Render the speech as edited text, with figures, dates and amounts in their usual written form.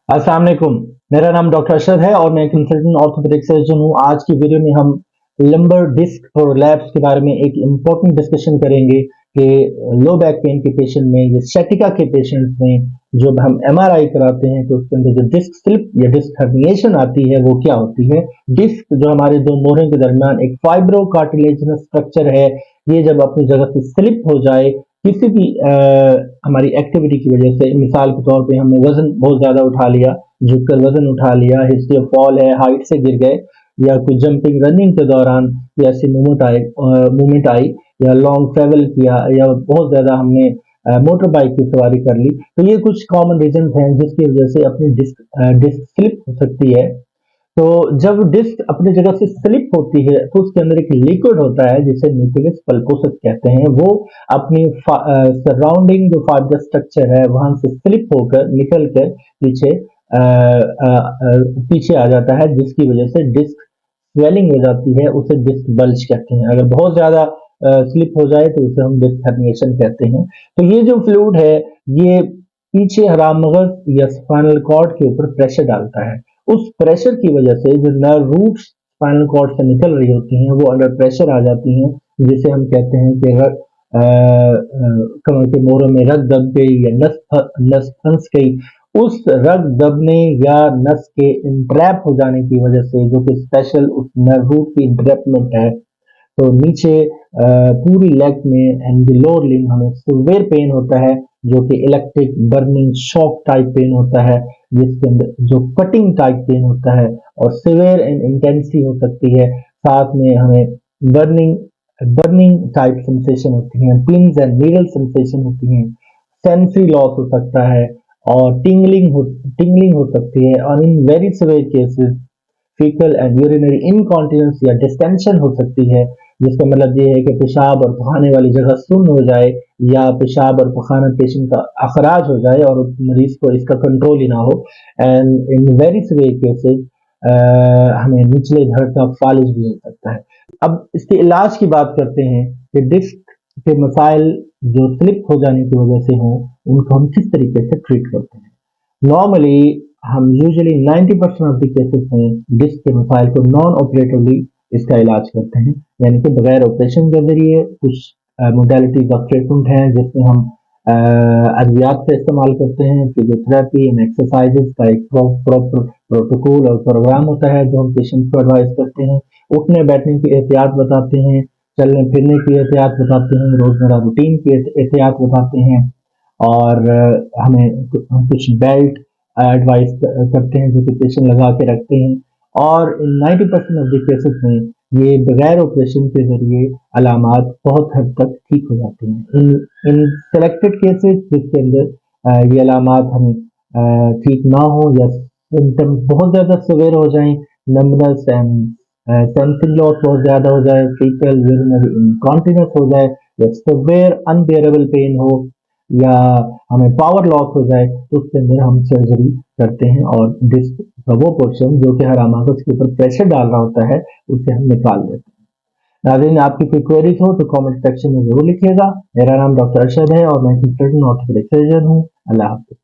अस्सलाम वालेकुम। मेरा नाम डॉक्टर अरशद है और मैं कंसल्टेंट ऑर्थोपेडिक सर्जन हूँ। आज की वीडियो में हम लंबर डिस्क प्रोलैप्स के बारे में एक इम्पोर्टेंट डिस्कशन करेंगे कि लो बैक पेन के पेशेंट में या sciatica के पेशेंट्स में जब हम एमआरआई कराते हैं तो उसके अंदर जो डिस्क स्लिप या डिस्क हर्निएशन आती है वो क्या होती है। डिस्क जो हमारे दो मोहरों के दरमियान एक फाइब्रो कार्टिलेजिनस स्ट्रक्चर है, ये जब अपनी जगह से स्लिप हो जाए किसी भी हमारी एक्टिविटी की वजह से, मिसाल के तौर पे हमने वजन बहुत ज्यादा उठा लिया, झुककर वजन उठा लिया, हिस्ट्री ऑफ फॉल है, हाइट से गिर गए, या कुछ जंपिंग रनिंग के दौरान कोई ऐसी मूवमेंट आई या लॉन्ग ट्रेवल किया या बहुत ज्यादा हमने मोटर बाइक की सवारी कर ली, तो ये कुछ कॉमन रीजन हैं जिसकी वजह से अपनी डिस्क स्लिप हो सकती है। तो जब डिस्क अपनी जगह से स्लिप होती है तो उसके अंदर एक लिक्विड होता है जिसे न्यूक्लियस पल्पोसस कहते हैं। वो अपनी सराउंडिंग जो फाइबर स्ट्रक्चर है वहां से स्लिप होकर निकल कर पीछे आ जाता है, जिसकी वजह से डिस्क स्वेलिंग हो जाती है, उसे डिस्क बल्ज कहते हैं। अगर बहुत ज्यादा स्लिप हो जाए तो उसे हम डिस्क हर्निएशन कहते हैं। तो ये जो फ्लूइड है ये पीछे हरामगज या स्पाइनल कॉर्ड के ऊपर प्रेशर डालता है। उस प्रेशर की वजह से जो नर्व रूट स्पाइनल कॉर्ड से निकल रही होती हैं वो अंडर प्रेशर आ जाती हैं, जिसे हम कहते हैं कि कमर के मोरों में रग दब गई या नस फंस गई। उस रग दबने या नस के इंट्रैप हो जाने की वजह से, जो कि स्पेशल उस नर्व रूट की इंट्रैपमेंट है, तो नीचे पूरी लेग में एंड लोअर लिम्ब हमें सिवियर पेन होता है, जो कि electric burning shock type pain होता है, जिसके अंदर जो कटिंग टाइप पेन होता है और सिवियर एंड इंटेंसिटी हो सकती है। साथ में हमें बर्निंग बर्निंग टाइप सेंसेशन होती है, पिंस एंड नीडल सेंसेशन होती है, सेंसरी लॉस हो सकता है और टिंगलिंग हो सकती है। और in very severe cases faecal and urinary incontinence या डिस्टेंशन हो सकती है, जिसका मतलब ये है कि पेशाब और पखाने वाली जगह सुन्न हो जाए या पेशाब और पखाना पेशेंट का अखराज हो जाए और मरीज को इसका कंट्रोल ही ना हो। And in very severe cases हमें निचले धड़ का फालिज भी हो सकता है। अब इसके इलाज की बात करते हैं कि डिस्क के मसाइल जो स्लिप हो जाने की वजह से हों, उनको हम किस तरीके से ट्रीट करते हैं। नॉर्मली हम यूजुअली 90% ऑफ द केसेस में डिस्क के मसाइल को नॉन ऑपरेटिवली इसका इलाज करते हैं, यानी कि बगैर ऑपरेशन के जरिए। कुछ मोडालिटीज ऑफ ट्रीटमेंट हैं जिसमें हम अद्वियात का इस्तेमाल करते हैं, फिजियोथेरेपी एंड एक्सरसाइजेज का एक प्रॉपर प्रोटोकॉल और प्रोग्राम होता है जो हम पेशेंट को एडवाइस करते हैं। उठने बैठने की एहतियात बताते हैं, चलने फिरने की एहतियात बताते हैं, रोजमर्रा रूटीन की एहतियात बताते हैं और हमें कुछ बेल्ट एडवाइस करते हैं जो कि पेशेंट लगा के रखते हैं। और 90% ऑफ द केसेस में ये बगैर ऑपरेशन के जरिए अलामात बहुत हद तक ठीक हो जाते हैं। इन सेलेक्टेड केसेस जिसके अंदर ये अलामात हमें ठीक ना हो या सिम्टम बहुत ज्यादा सवेर हो जाएं, नंबनेस एंड सेंसिंग लॉस बहुत ज्यादा हो जाए, फीकल यूरिनरी इनकॉन्टिनेंस हो जाए या सवेर अनबेरेबल पेन हो या हमें पावर लॉस हो जाए, तो उसके अंदर हम सर्जरी करते हैं और डिस्क का वो पोर्शन जो कि हरामागज के ऊपर प्रेशर डाल रहा होता है उसे हम निकाल देते हैं। नाज़रीन, आपकी कोई क्वेरीज हो तो कमेंट सेक्शन में जरूर लिखिएगा। मेरा नाम डॉक्टर अरशद है और मैं कंसल्टेंट ऑर्थोपेडिक सर्जन हूँ। अल्लाह हाफ़िज़।